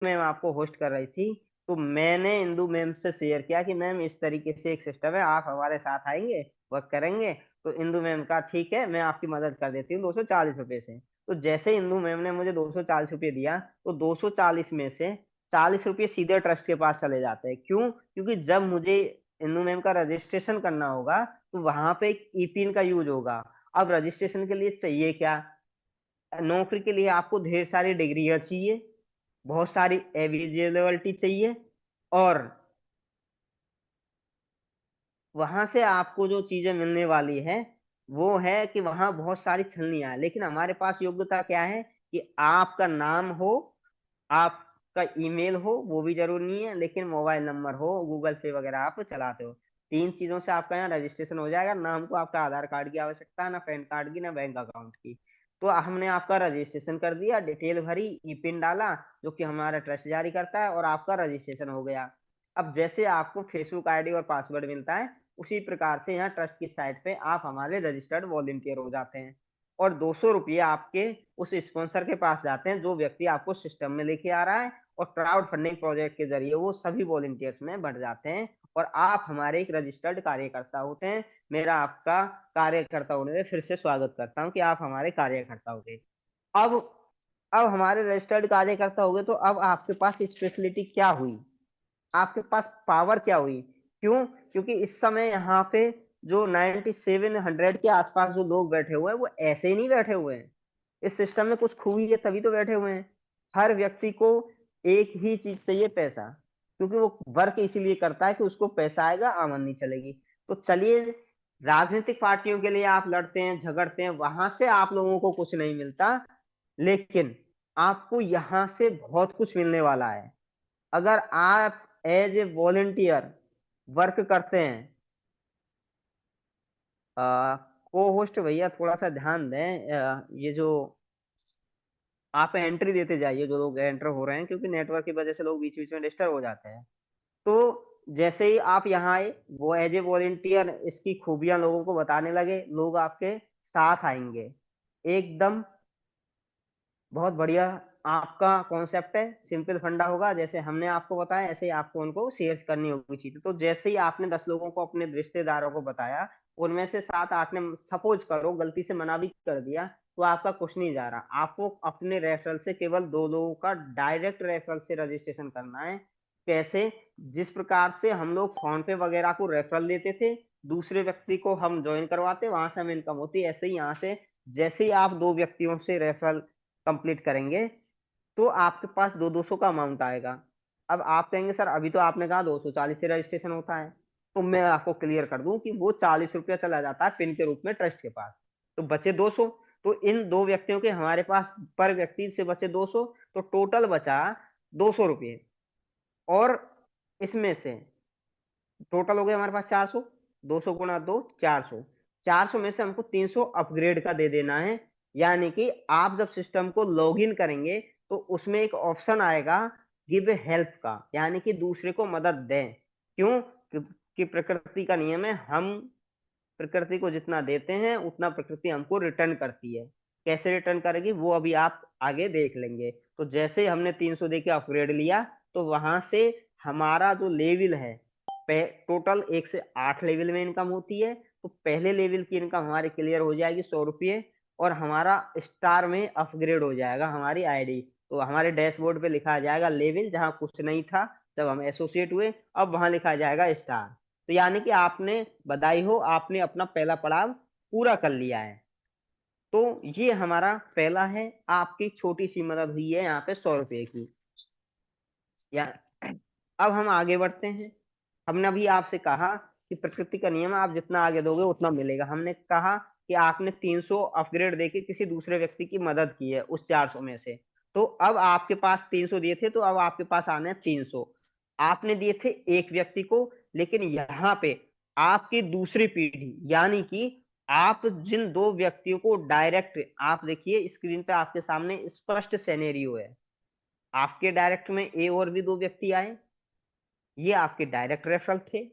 Ma'am आपको host कर रही थी, तो मैंने इंदु मैम से शेयर किया कि मैम इस तरीके से एक सिस्टम है, आप हमारे साथ आएंगे, वर्क करेंगे। तो इंदु मैम का ठीक है, मैं आपकी मदद कर देती हूँ 240 रुपये से। तो जैसे इंदु मैम ने मुझे 240 रुपये दिया, तो 240 में से 40 रुपये सीधे ट्रस्ट के पास चले जाते हैं। क्यों? क्योंकि जब मुझे इंदु मैम का रजिस्ट्रेशन करना होगा, तो वहां पे एक ई पिन का यूज होगा। अब रजिस्ट्रेशन के लिए चाहिए क्या? नौकरी के लिए आपको ढेर सारी डिग्रियां चाहिए, बहुत सारी एलिजिबिलिटी चाहिए, और वहां से आपको जो चीजें मिलने वाली है वो है कि वहां बहुत सारी छलनियां हैं। लेकिन हमारे पास योग्यता क्या है कि आपका नाम हो, आपका ईमेल हो, वो भी जरूरी नहीं है, लेकिन मोबाइल नंबर हो, गूगल पे वगैरह आप चलाते हो। 3 चीजों से आपका यहाँ रजिस्ट्रेशन हो जाएगा। ना हमको आपका आधार कार्ड की आवश्यकता है, ना पैन कार्ड की, ना बैंक अकाउंट की। तो हमने आपका रजिस्ट्रेशन कर दिया, डिटेल भरी, ई पिन डाला जो कि हमारा ट्रस्ट जारी करता है, और आपका रजिस्ट्रेशन हो गया। अब जैसे आपको फेसबुक आईडी और पासवर्ड मिलता है, उसी प्रकार से यहाँ ट्रस्ट की साइट पे आप हमारे रजिस्टर्ड वॉलंटियर हो जाते हैं। और 200 रुपये आपके उस स्पॉन्सर के पास जाते हैं जो व्यक्ति आपको सिस्टम में लेके आ रहा है, और क्राउड फंडिंग प्रोजेक्ट के जरिए वो सभी वॉलंटियर्स में बढ़ जाते हैं, और आप हमारे एक रजिस्टर्ड कार्यकर्ता होते हैं। मेरा आपका कार्यकर्ता होने में फिर से स्वागत करता हूँ कि आप हमारे कार्यकर्ता हो गए। अब अब हमारे रजिस्टर्ड कार्यकर्ता हो गए, तो अब आपके पास स्पेशलिटी क्या हुई, आपके पास पावर क्या हुई? क्यों? क्योंकि इस समय यहाँ पे जो 9700 के आसपास जो लोग बैठे हुए हैं, वो ऐसे ही नहीं बैठे हुए हैं। इस सिस्टम में कुछ खूबी है तभी तो बैठे हुए हैं। हर व्यक्ति को एक ही चीज चाहिए, पैसा। क्योंकि वो वर्क इसीलिए करता है कि उसको पैसा आएगा, आमदनी चलेगी। तो चलिए, राजनीतिक पार्टियों के लिए आप लड़ते हैं, झगड़ते हैं, वहां से आप लोगों को कुछ नहीं मिलता, लेकिन आपको यहाँ से बहुत कुछ मिलने वाला है। अगर आप एज ए वॉलेंटियर वर्क करते हैं, को होस्ट भैया थोड़ा सा ध्यान दें, ये जो आप एंट्री देते जाइए, जो लोग एंटर हो रहे हैं, क्योंकि नेटवर्क की वजह से लोग बीच बीच में डिस्टर्ब हो जाते हैं। तो जैसे ही आप यहाँ आए, वो एज ए वॉलेंटियर इसकी खूबियां लोगों को बताने लगे, लोग आपके साथ आएंगे एकदम। बहुत बढ़िया। आपका कॉन्सेप्ट है, सिंपल फंडा होगा, जैसे हमने आपको बताया ऐसे ही आपको उनको शेयर करनी होगी चीजें। तो जैसे ही आपने 10 लोगों को, अपने रिश्तेदारों को बताया, उनमें से 7-8 ने, सपोज करो गलती से मना भी कर दिया, तो आपका कुछ नहीं जा रहा। आपको अपने रेफरल से केवल 2 लोगों का डायरेक्ट रेफरल से रजिस्ट्रेशन करना है। कैसे? जिस प्रकार से हम लोग फोन पे वगैरह को रेफरल देते थे, दूसरे व्यक्ति को हम ज्वाइन करवाते, वहां से हमें इनकम होती, ऐसे ही यहाँ से जैसे ही आप 2 व्यक्तियों से रेफरल कंप्लीट करेंगे, तो आपके पास 200-200 का अमाउंट आएगा। अब आप कहेंगे सर अभी तो आपने कहा 240 से रजिस्ट्रेशन होता है, तो मैं आपको क्लियर कर दूं कि वो 40 रुपया चला जाता है पिन के रूप में ट्रस्ट के पास, तो बचे 200। तो इन 2 व्यक्तियों के हमारे पास पर व्यक्ति से बचे 200, तो टोटल बचा 200 रुपये। और इसमें से टोटल हो गया हमारे पास 400, 200 × 2 400। 400 में से हमको 300 अपग्रेड का दे देना है। यानी कि आप जब सिस्टम को लॉगिन करेंगे, तो उसमें एक ऑप्शन आएगा गिव हेल्प का, यानी कि दूसरे को मदद दें। क्यों? कि प्रकृति का नियम है, हम प्रकृति को जितना देते हैं उतना प्रकृति हमको रिटर्न करती है। कैसे रिटर्न करेगी वो अभी आप आगे देख लेंगे। तो जैसे ही हमने 300 दे के अपग्रेड लिया, तो वहां से हमारा जो लेवल है, टोटल 1 से 8 लेवल में इनकम होती है, तो पहले लेवल की इनकम हमारी क्लियर हो जाएगी 100 रुपये, और हमारा स्टार में अपग्रेड हो जाएगा हमारी आईडी। तो हमारे डैशबोर्ड पे लिखा जाएगा लेवल, जहां कुछ नहीं था जब हम एसोसिएट हुए, अब वहां लिखा जाएगा स्टार। तो यानी कि आपने, बधाई हो, आपने अपना पहला पड़ाव पूरा कर लिया है। तो ये हमारा पहला है, आपकी छोटी सी मदद हुई है यहाँ पे 100 रुपये की। या अब हम आगे बढ़ते हैं। हमने अभी आपसे कहा कि प्रकृति का नियम है, आप जितना आगे दोगे उतना मिलेगा। हमने कहा कि आपने 300 अपग्रेड देके किसी दूसरे व्यक्ति की मदद की है उस 400 में से, तो अब आपके पास 300 दिए थे, तो अब आपके पास आने हैं 300। आपने दिए थे एक व्यक्ति को, लेकिन यहाँ पे आपकी दूसरी पीढ़ी, यानी कि आप जिन 2 व्यक्तियों को डायरेक्ट, आप देखिए स्क्रीन पे आपके सामने स्पष्ट सिनेरियो है, आपके डायरेक्ट में ए और भी 2 व्यक्ति आए, ये आपके डायरेक्ट रेफरल थे।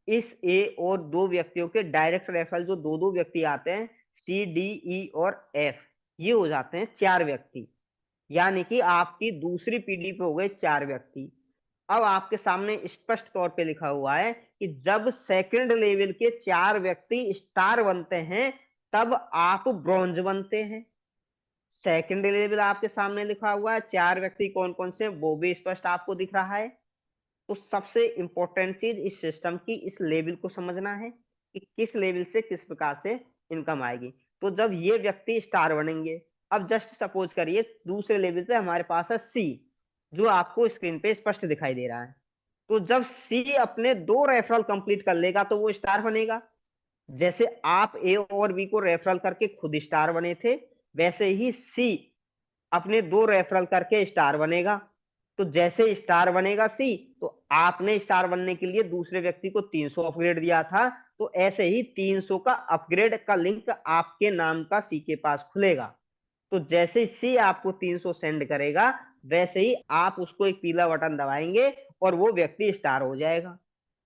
इस ए और 2 व्यक्तियों के डायरेक्ट रेफरल जो 2-2 व्यक्ति आते हैं, सी डी ई और एफ, ये हो जाते हैं 4 व्यक्ति। यानी कि आपकी दूसरी पीढ़ी पे हो गए 4 व्यक्ति। अब आपके सामने स्पष्ट तौर पे लिखा हुआ है कि जब सेकंड लेवल के 4 व्यक्ति स्टार बनते हैं, तब आप ब्रॉन्ज बनते हैं। सेकंड लेवल आपके सामने लिखा हुआ है, 4 व्यक्ति कौन-कौन से वो भी स्पष्ट आपको दिख रहा है। तो सबसे इंपॉर्टेंट चीज इस सिस्टम की इस लेवल को समझना है कि किस लेवल से किस प्रकार से इनकम आएगी। तो जब ये व्यक्ति स्टार बनेंगे, अब जस्ट सपोज करिए दूसरे लेवल पे हमारे पास है सी, जो आपको स्क्रीन पे स्पष्ट दिखाई दे रहा है। तो जब सी अपने 2 रेफरल कंप्लीट कर लेगा तो वो स्टार बनेगा। जैसे आप ए और बी को रेफरल करके खुद स्टार बने थे, वैसे ही सी अपने 2 रेफरल करके स्टार बनेगा। तो जैसे स्टार बनेगा सी, तो आपने स्टार बनने के लिए दूसरे व्यक्ति को 300 अपग्रेड दिया था, तो ऐसे ही 300 का अपग्रेड का लिंक आपके नाम का सी के पास खुलेगा। तो जैसे ही सी आपको 300 सेंड करेगा, वैसे ही आप उसको एक पीला बटन दबाएंगे और वो व्यक्ति स्टार हो जाएगा।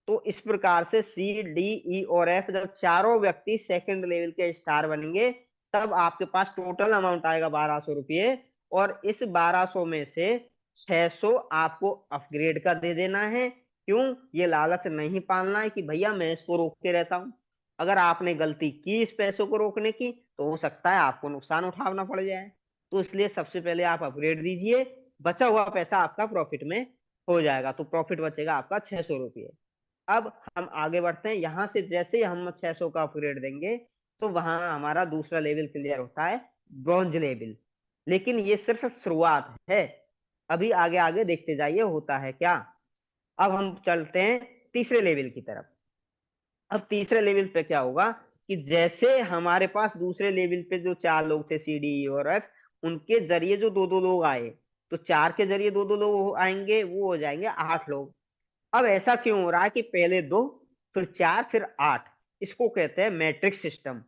तो इस प्रकार से सी डी ई और एफ जब चारों व्यक्ति सेकंड लेवल के स्टार बनेंगे, तब आपके पास टोटल अमाउंट आएगा 1200 रुपये। और इस 1200 में से 600 आपको अपग्रेड का दे देना है। क्यों? ये लालच नहीं पालना है कि भैया मैं इसको रोकते रहता हूँ। अगर आपने गलती की इस पैसों को रोकने की, तो हो सकता है आपको नुकसान उठाना पड़ जाए। तो इसलिए सबसे पहले आप अपग्रेड दीजिए, बचा हुआ पैसा आपका प्रॉफिट में हो जाएगा। तो प्रॉफिट बचेगा आपका 600 रुपये। अब हम आगे बढ़ते हैं। यहां से जैसे ही हम 600 का अपग्रेड देंगे, तो वहां हमारा दूसरा लेवल क्लियर होता है, ब्रॉन्ज लेवल। लेकिन ये सिर्फ शुरुआत है, अभी आगे आगे देखते जाइए होता है क्या। अब हम चलते हैं तीसरे लेवल की तरफ। अब तीसरे लेवल पे क्या होगा कि जैसे हमारे पास दूसरे लेवल पे जो 4 लोग थे सी डी ई और एफ, उनके जरिए जो 2-2 लोग आए, तो 4 के जरिए 2-2 लोग आएंगे, वो हो जाएंगे 8 लोग। अब ऐसा क्यों हो रहा है कि पहले 2, फिर 4, फिर 8? इसको कहते हैं मैट्रिक्स सिस्टम।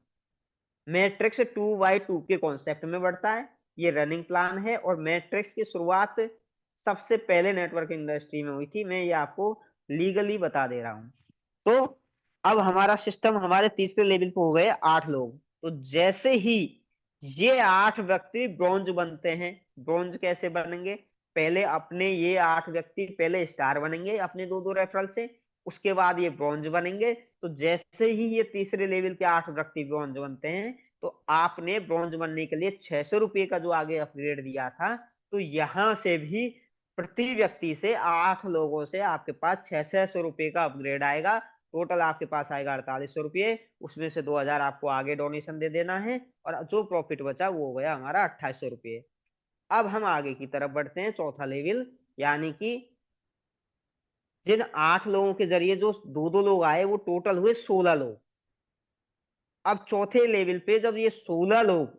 मैट्रिक्स 2 बाई 2 के कॉन्सेप्ट में बढ़ता है। ये रनिंग प्लान है और मैट्रिक्स की शुरुआत सबसे पहले नेटवर्क इंडस्ट्री में हुई थी। मैं ये आपको लीगली बता दे रहा हूँ। तो अब हमारा सिस्टम हमारे तीसरे लेवल पे हो गए 8 लोग। तो जैसे ही ये 8 व्यक्ति ब्रॉन्ज बनते हैं, ब्रॉन्ज कैसे बनेंगे? पहले अपने ये 8 व्यक्ति पहले स्टार बनेंगे अपने 2-2 रेफरल से, उसके बाद ये ब्रॉन्ज बनेंगे। तो जैसे ही ये तीसरे लेवल के 8 व्यक्ति ब्रॉन्ज बनते हैं, तो आपने ब्रॉन्ज बनने के लिए 600 रुपये का जो आगे अपग्रेड दिया था, तो यहां से भी प्रति व्यक्ति से 8 लोगों से आपके पास 600 रुपये का अपग्रेड आएगा। टोटल आपके पास आएगा 4800 रुपये। उसमें से 2000 आपको आगे डोनेशन दे देना है, और जो प्रॉफिट बचा वो हो गया हमारा 2800 रुपये। अब हम आगे की तरफ बढ़ते हैं, चौथा लेवल। यानी कि जिन 8 लोगों के जरिए जो 2-2 लोग आए, वो टोटल हुए 16 लोग। अब चौथे लेवल पे जब ये 16 लोग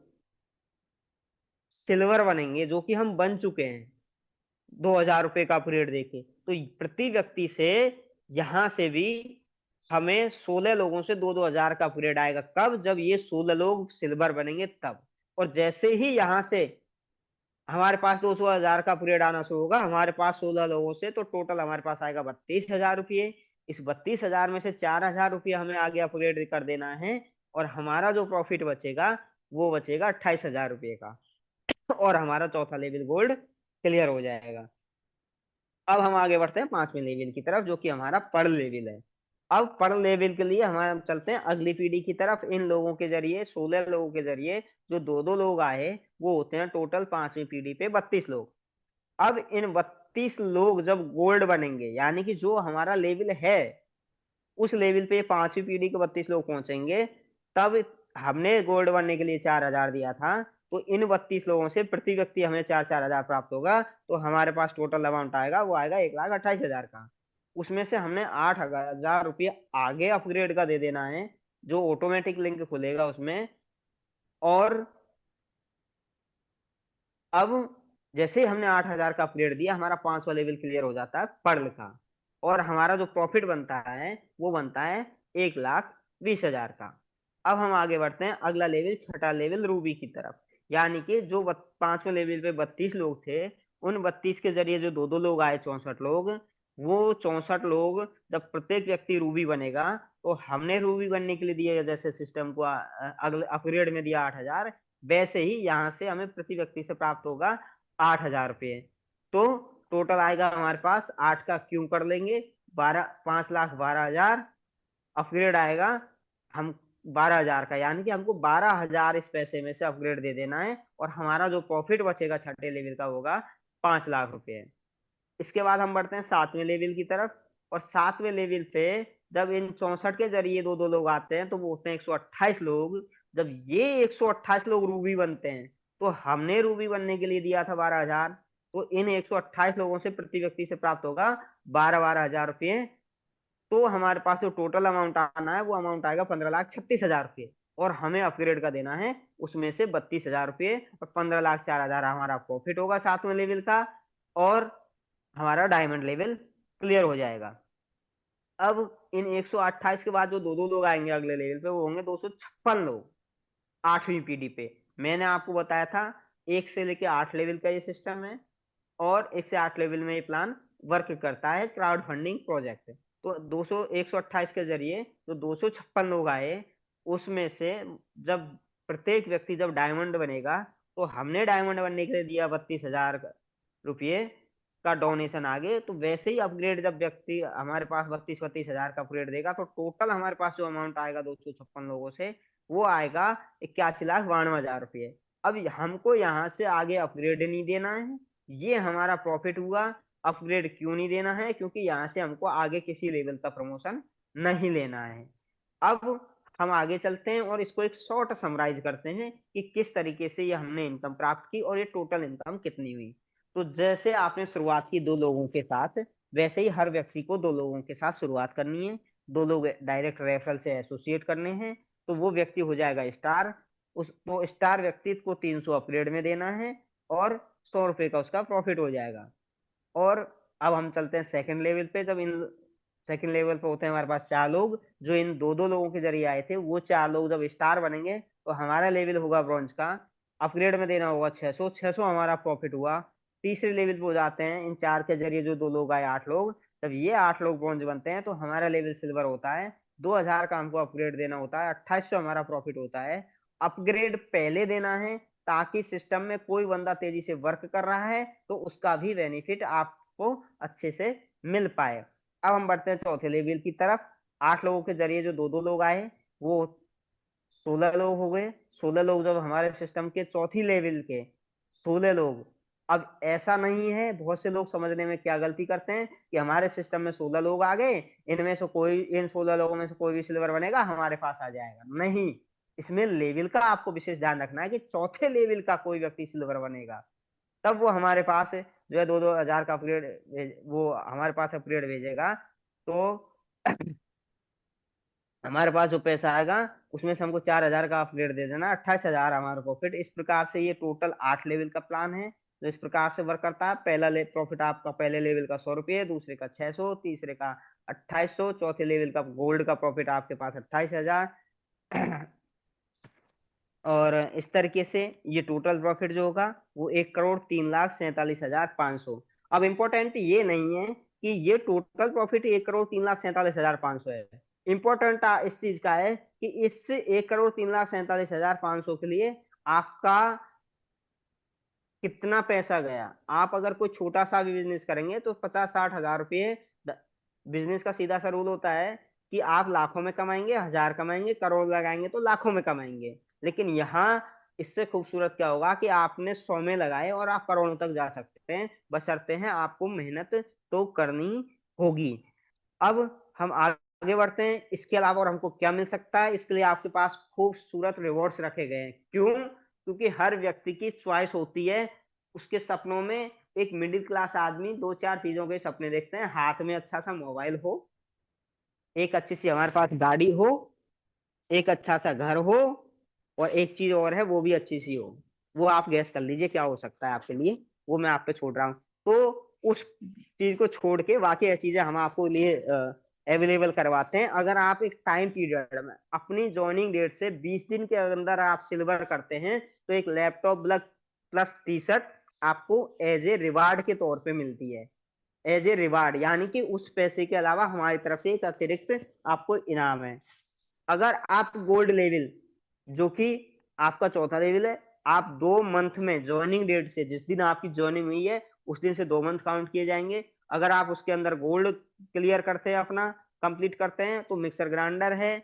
सिल्वर बनेंगे, जो कि हम बन चुके हैं 2000 रुपये का अपग्रेड देके, तो प्रति व्यक्ति से यहां से भी हमें 16 लोगों से 2-2 हजार का अपग्रेड आएगा। कब? जब ये 16 लोग सिल्वर बनेंगे तब। और जैसे ही यहां से हमारे पास 200 हजार का अपग्रेड आना शुरू होगा हमारे पास 16 लोगों से, तो टोटल हमारे पास आएगा 32 हजार रुपये। इस 32 हजार में से 4000 रुपये हमें आगे अपग्रेड कर देना है, और हमारा जो प्रॉफिट बचेगा वो बचेगा 28 हजार रुपये का। और हमारा चौथा लेवल गोल्ड क्लियर हो जाएगा। अब हम आगे बढ़ते हैं 5वें लेवल की तरफ, जो कि हमारा पर लेवल है। अब पर लेवल के लिए हमारे हम चलते हैं अगली पीढ़ी की तरफ। इन लोगों के जरिए 16 लोगों के जरिए जो 2-2 लोग आए, वो होते हैं टोटल 5वीं पीढ़ी पे 32 लोग। अब इन 32 लोग जब गोल्ड बनेंगे, यानी कि जो हमारा लेवल है उस लेवल पे 5वीं पीढ़ी के 32 लोग पहुंचेंगे, तब हमने गोल्ड बनने के लिए 4000 दिया था। तो इन 32 लोगों से प्रति व्यक्ति हमें 4-4 हजार प्राप्त होगा। तो हमारे पास टोटल अमाउंट आएगा, वो आएगा 1,28,000 का। उसमें से हमने 8,000 रुपये आगे अपग्रेड का दे देना है, जो ऑटोमेटिक लिंक खुलेगा उसमें। और अब जैसे ही हमने 8,000 का अपग्रेड दिया, हमारा 5वां लेवल क्लियर हो जाता है पर्ल का। और हमारा जो प्रॉफिट बनता है वो बनता है 1,20,000 का। अब हम आगे बढ़ते हैं अगला लेवल, छठा लेवल रूबी की तरफ। यानी कि जो 5वें लेवल पे 32 लोग थे, उन 32 के जरिए जो 2-2 लोग आए, 64 लोग, वो 64 लोग जब प्रत्येक व्यक्ति रूबी बनेगा, तो हमने रूबी बनने के लिए दिया जैसे सिस्टम को अगले अपग्रेड में दिया 8,000, वैसे ही यहाँ से हमें प्रति व्यक्ति से प्राप्त होगा 8,000 रुपये। तो टोटल आएगा हमारे पास, 8 का क्यों कर लेंगे, 12, 5,12,000। अपग्रेड आएगा हम 12,000 का, यानी कि हमको 12,000 इस पैसे में से अपग्रेड दे देना है, और हमारा जो प्रॉफिट बचेगा छठे लेवल का होगा 5 लाख रुपए। इसके बाद हम बढ़ते हैं 7वें लेवल की तरफ। और 7वें लेवल पे जब इन 64 के जरिए दो दो लोग आते हैं तो वो होते हैं 128 लोग। जब ये 128 लोग रूबी बनते हैं, तो हमने रूबी बनने के लिए दिया था 12,000, तो इन 128 लोगों से प्रति व्यक्ति से प्राप्त होगा 12,12,000 रुपये। तो हमारे पास जो टोटल अमाउंट आना है वो अमाउंट आएगा 15,36,000 रुपये, और हमें अपग्रेड का देना है उसमें से 32,000 रुपये, और 15,04,000 हमारा प्रॉफिट होगा 7वें लेवल का, और हमारा डायमंड लेवल क्लियर हो जाएगा। अब इन 128 के बाद जो दो दो लोग आएंगे अगले लेवल पे, वो होंगे 256 लोग 8वीं पीढ़ी पे। मैंने आपको बताया था 1 से लेके 8 लेवल का ये सिस्टम है, और 1 से 8 लेवल में ये प्लान वर्क करता है, क्राउड फंडिंग प्रोजेक्ट। तो 128 के जरिए जो 256 लोग आए, उसमें से जब प्रत्येक व्यक्ति जब डायमंड बनेगा, तो हमने डायमंड बनने के लिए दिया 32,000 रुपये का डोनेशन आगे, तो वैसे ही अपग्रेड जब व्यक्ति हमारे पास 32,000 का अपग्रेड देगा, तो टोटल हमारे पास जो अमाउंट आएगा 256 लोगों से, वो आएगा 81,92,000 रुपये। अब हमको यहाँ से आगे अपग्रेड नहीं देना है, ये हमारा प्रॉफिट हुआ। अपग्रेड क्यों नहीं देना है, क्योंकि यहाँ से हमको आगे किसी लेवल का प्रमोशन नहीं लेना है। अब हम आगे चलते हैं और इसको एक शॉर्ट समराइज करते हैं कि किस तरीके से ये हमने इनकम प्राप्त की और ये टोटल इनकम कितनी हुई। तो जैसे आपने शुरुआत की दो लोगों के साथ, वैसे ही हर व्यक्ति को दो लोगों के साथ शुरुआत करनी है। दो लोग डायरेक्ट रेफरल से एसोसिएट करने हैं, तो वो व्यक्ति हो जाएगा स्टार। उसको स्टार व्यक्ति को 300 अपग्रेड में देना है, और 100 रुपये का उसका प्रॉफिट हो जाएगा। और अब हम चलते हैं सेकंड लेवल पे। जब इन सेकंड लेवल पे होते हैं हमारे पास 4 लोग, जो इन दो दो लोगों के जरिए आए थे, वो 4 लोग जब स्टार बनेंगे, तो हमारा लेवल होगा ब्रॉन्ज का। अपग्रेड में देना होगा 600, 600 हमारा प्रॉफिट हुआ। तीसरे लेवल पे हो जाते हैं इन 4 के जरिए जो दो लोग आए 8 लोग। जब ये 8 लोग ब्रॉन्ज बनते हैं, तो हमारा लेवल सिल्वर होता है। 2,000 का हमको अपग्रेड देना होता है, 2800 हमारा प्रॉफिट होता है। अपग्रेड पहले देना है, ताकि सिस्टम में कोई बंदा तेजी से वर्क कर रहा है तो उसका भी बेनिफिट आपको अच्छे से मिल पाए। अब हम बढ़ते हैं चौथे लेवल की तरफ। 8 लोगों के जरिए जो दो दो लोग आए, वो 16 लोग हो गए। 16 लोग जब हमारे सिस्टम के चौथी लेवल के 16 लोग। अब ऐसा नहीं है, बहुत से लोग समझने में क्या गलती करते हैं कि हमारे सिस्टम में 16 लोग आ गए, इनमें से कोई, इन 16 लोगों में से कोई भी सिल्वर बनेगा हमारे पास आ जाएगा। नहीं, इसमें लेवल का आपको विशेष ध्यान रखना है कि चौथे लेवल का कोई व्यक्ति सिल्वर बनेगा, तब वो हमारे पास जो है 2-2 हजार का अपग्रेड, वो हमारे पास अपग्रेड भेजेगा। तो हमारे पास जो पैसा आएगा, उसमें से हमको 4,000 का अपग्रेड दे देना, 28,000 हमारा प्रॉफिट। इस प्रकार से ये टोटल 8 लेवल का प्लान है, तो इस प्रकार से वर्क करता है। पहला प्रॉफिट आपका पहले लेवल का 100 रुपये, दूसरे का 600, तीसरे का 2800, चौथे लेवल का गोल्ड का प्रॉफिट आपके पास 28,000। और इस तरीके से ये टोटल प्रॉफिट जो होगा वो 1,03,47,500। अब इम्पोर्टेंट ये नहीं है कि ये टोटल प्रॉफिट 1,03,47,500 है। इम्पोर्टेंट इस चीज का है कि इस 1,03,47,500 के लिए आपका कितना पैसा गया। आप अगर कोई छोटा सा भी बिजनेस करेंगे तो 50-60 हजार रुपये। बिजनेस का सीधा सा रूल होता है कि आप लाखों में कमाएंगे, हजार कमाएंगे, करोड़ लगाएंगे तो लाखों में कमाएंगे। लेकिन यहाँ इससे खूबसूरत क्या होगा कि आपने 100 में लगाए और आप करोड़ों तक जा सकते हैं, बशर्ते हैं आपको मेहनत तो करनी होगी। अब हम आगे बढ़ते हैं, इसके अलावा और हमको क्या मिल सकता है। इसके लिए आपके पास खूबसूरत रिवॉर्ड्स रखे गए हैं। क्यों? क्योंकि हर व्यक्ति की चॉइस होती है। उसके सपनों में एक मिडिल क्लास आदमी दो चार चीजों के सपने देखते हैं, हाथ में अच्छा सा मोबाइल हो, एक अच्छी सी हमारे पास गाड़ी हो, एक अच्छा सा घर हो, और एक चीज और है वो भी अच्छी सी हो। वो आप गैस कर लीजिए क्या हो सकता है आपके लिए, वो मैं आप पे छोड़ रहा हूँ। तो उस चीज को छोड़ के बाकी चीजें हम आपको लिए अवेलेबल करवाते हैं। अगर आप एक टाइम पीरियड में अपनी ज्वाइनिंग डेट से 20 दिन के अंदर आप सिल्वर करते हैं, तो एक लैपटॉप प्लस टी शर्ट आपको एज ए रिवार्ड के तौर पे मिलती है। एज ए रिवार्ड, यानी कि उस पैसे के अलावा हमारी तरफ से एक अतिरिक्त आपको इनाम है। अगर आप गोल्ड लेवल, जो कि आपका चौथा लेवल है, आप 2 मंथ में ज्वाइनिंग डेट से, जिस दिन आपकी ज्वाइनिंग हुई है उस दिन से 2 मंथ काउंट किए जाएंगे। अगर आप उसके अंदर गोल्ड क्लियर करते हैं, अपना कंप्लीट करते हैं, तो मिक्सर ग्राइंडर है।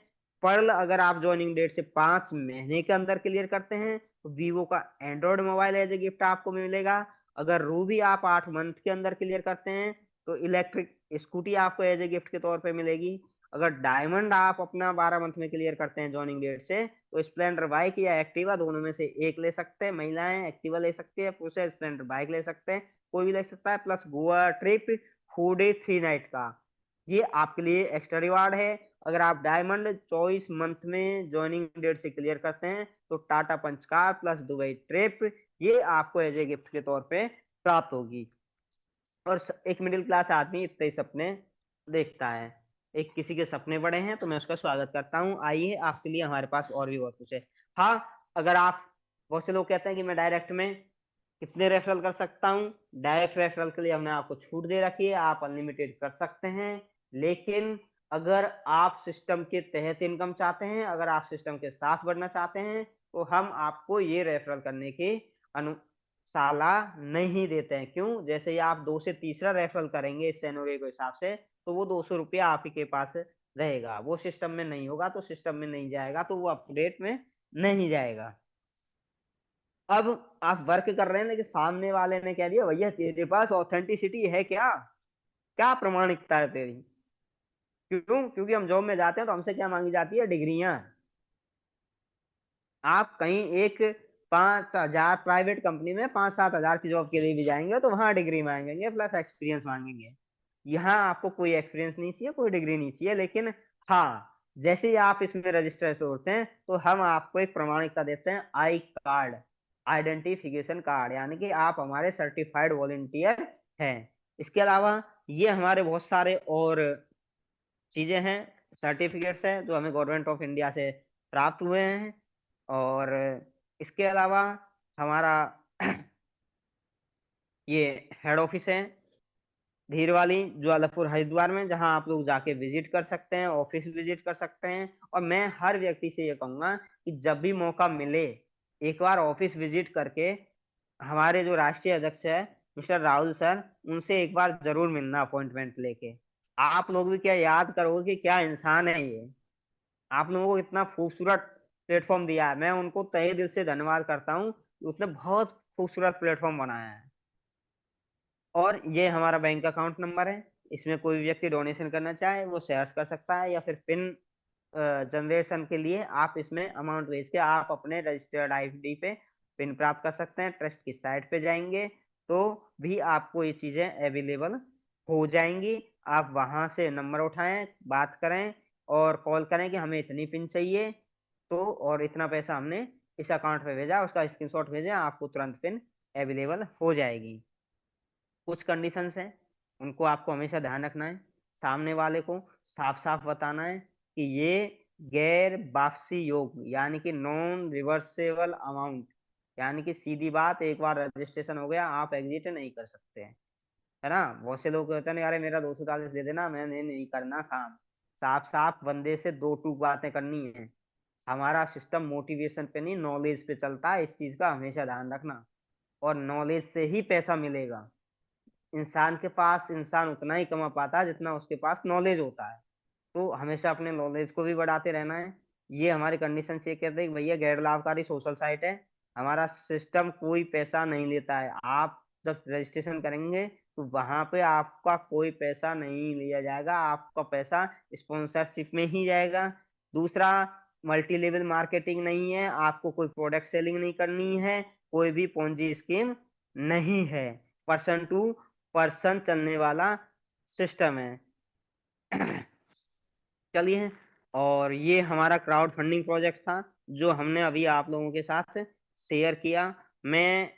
पर्ल अगर आप ज्वाइनिंग डेट से 5 महीने के अंदर क्लियर करते हैं तो वीवो का Android mobile as a gift आपको मिलेगा। अगर रूबी आप 8 मंथ के अंदर क्लियर करते हैं तो इलेक्ट्रिक स्कूटी आपको एज ए गिफ्ट के तौर पे मिलेगी। अगर डायमंड आप अपना 12 मंथ में क्लियर करते हैं ज्वाइनिंग डेट से, तो स्प्लेंडर बाइक या एक्टिवा दोनों में से एक ले सकते हैं। महिलाएं एक्टिवा ले सकती है, पुरुष स्प्लेंडर बाइक ले सकते हैं, कोई भी ले सकता है। Plus Goa trip 4 day 3 night का, ये आपके लिए एक्स्ट्रा रिवार्ड है। अगर आप डायमंड 24 मंथ में ज्वाइनिंग डेट से क्लियर करते हैं तो टाटा पंच कार प्लस दुबई ट्रिप ये आपको एज ए गिफ्ट के तौर पे प्राप्त होगी। और एक मिडिल क्लास आदमी इतने ही सपने देखता है। एक किसी के सपने बड़े हैं तो मैं उसका स्वागत करता हूँ। आइए, आपके लिए हमारे पास और भी बहुत कुछ है। हाँ, अगर आप, बहुत से लोग कहते हैं कि मैं डायरेक्ट में कितने रेफरल कर सकता हूँ। डायरेक्ट रेफरल के लिए हमने आपको छूट दे रखी है, आप अनलिमिटेड कर सकते हैं। लेकिन अगर आप सिस्टम के तहत इनकम चाहते हैं, अगर आप सिस्टम के साथ बढ़ना चाहते हैं, तो हम आपको ये रेफरल करने की अनु साला नहीं देते हैं। क्यों? जैसे ही आप 2 से तीसरा रेफरल करेंगे इस सेनोरियो के हिसाब से, तो वो 200 रुपया आप ही के पास रहेगा, वो सिस्टम में नहीं होगा, तो सिस्टम में नहीं जाएगा, तो वो अपडेट में नहीं जाएगा। अब आप वर्क कर रहे हैं लेकिन सामने वाले ने कह दिया भैया तेरे पास ऑथेंटिसिटी है क्या, क्या प्रामाणिकता है तेरी। क्यों? क्योंकि हम जॉब में जाते हैं तो हमसे क्या मांगी जाती है? डिग्रियां। आप कहीं एक 5,000 प्राइवेट कंपनी में 5-7 हजार की जॉब के लिए भी जाएंगे तो वहां डिग्री मांगेंगे प्लस एक्सपीरियंस मांगेंगे। यहाँ आपको कोई एक्सपीरियंस नहीं चाहिए, कोई डिग्री नहीं चाहिए। लेकिन हाँ, जैसे ही आप इसमें रजिस्टर होते हैं तो हम आपको एक प्रमाणिकता देते हैं, आई कार्ड, आइडेंटिफिकेशन कार्ड, यानी कि आप हमारे सर्टिफाइड वॉलेंटियर हैं। इसके अलावा ये हमारे बहुत सारे और चीजें हैं, सर्टिफिकेट्स हैं जो हमें गवर्नमेंट ऑफ इंडिया से प्राप्त हुए हैं। और इसके अलावा हमारा ये हेड ऑफिस है धीरवाली ज्वालापुर हरिद्वार में, जहां आप लोग जाके विजिट कर सकते हैं, ऑफिस विजिट कर सकते हैं। और मैं हर व्यक्ति से ये कहूंगा कि जब भी मौका मिले एक बार ऑफिस विजिट करके हमारे जो राष्ट्रीय अध्यक्ष है मिस्टर राहुल सर, उनसे एक बार जरूर मिलना अपॉइंटमेंट लेके। आप लोग भी क्या याद करोगे कि क्या इंसान है ये। आप लोगों को इतना खूबसूरत प्लेटफॉर्म दिया है, मैं उनको तहे दिल से धन्यवाद करता हूँ। उसने बहुत खूबसूरत प्लेटफॉर्म बनाया है। और ये हमारा बैंक अकाउंट नंबर है, इसमें कोई व्यक्ति डोनेशन करना चाहे वो शेयर कर सकता है, या फिर पिन जनरेशन के लिए आप इसमें अमाउंट भेज के आप अपने रजिस्टर्ड आईडी पे पिन प्राप्त कर सकते हैं। ट्रस्ट की साइट पे जाएंगे तो भी आपको ये चीजें अवेलेबल हो जाएंगी। आप वहां से नंबर उठाएं, बात करें और कॉल करें कि हमें इतनी पिन चाहिए, तो और इतना पैसा हमने इस अकाउंट पे भेजा, उसका स्क्रीनशॉट भेजें, आपको तुरंत पिन अवेलेबल हो जाएगी। कुछ कंडीशंस हैं, उनको आपको हमेशा ध्यान रखना है। सामने वाले को साफ साफ बताना है कि ये गैर वापसी योग्य, यानी कि नॉन रिवर्सेबल अमाउंट, यानी कि सीधी बात, एक बार रजिस्ट्रेशन हो गया आप एग्जिट नहीं कर सकते हैं, है ना। बहुत से लोग कहते हैं अरे मेरा 240 दे देना, मैंने नहीं करना काम। साफ साफ बंदे से दो टूक बातें करनी है। हमारा सिस्टम मोटिवेशन पे नहीं, नॉलेज पे चलता है, इस चीज का हमेशा ध्यान रखना। और नॉलेज से ही पैसा मिलेगा। इंसान के पास इंसान उतना ही कमा पाता है जितना उसके पास नॉलेज होता है। तो हमेशा अपने नॉलेज को भी बढ़ाते रहना है। ये हमारी कंडीशन ये कहते हैं कि भैया गैर लाभकारी सोशल साइट है, हमारा सिस्टम कोई पैसा नहीं लेता है। आप जब रजिस्ट्रेशन करेंगे तो वहां पे आपका कोई पैसा नहीं लिया जाएगा, आपका पैसा स्पॉन्सरशिप में ही जाएगा। दूसरा, मल्टी लेवल मार्केटिंग नहीं है, आपको कोई प्रोडक्ट सेलिंग नहीं करनी है, कोई भी पोंजी स्कीम नहीं है, पर्सन टू पर्सन चलने वाला सिस्टम है। चलिए, और ये हमारा क्राउड फंडिंग प्रोजेक्ट था जो हमने अभी आप लोगों के साथ शेयर किया। मैं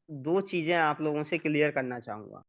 2 चीजें आप लोगों से क्लियर करना चाहूंगा।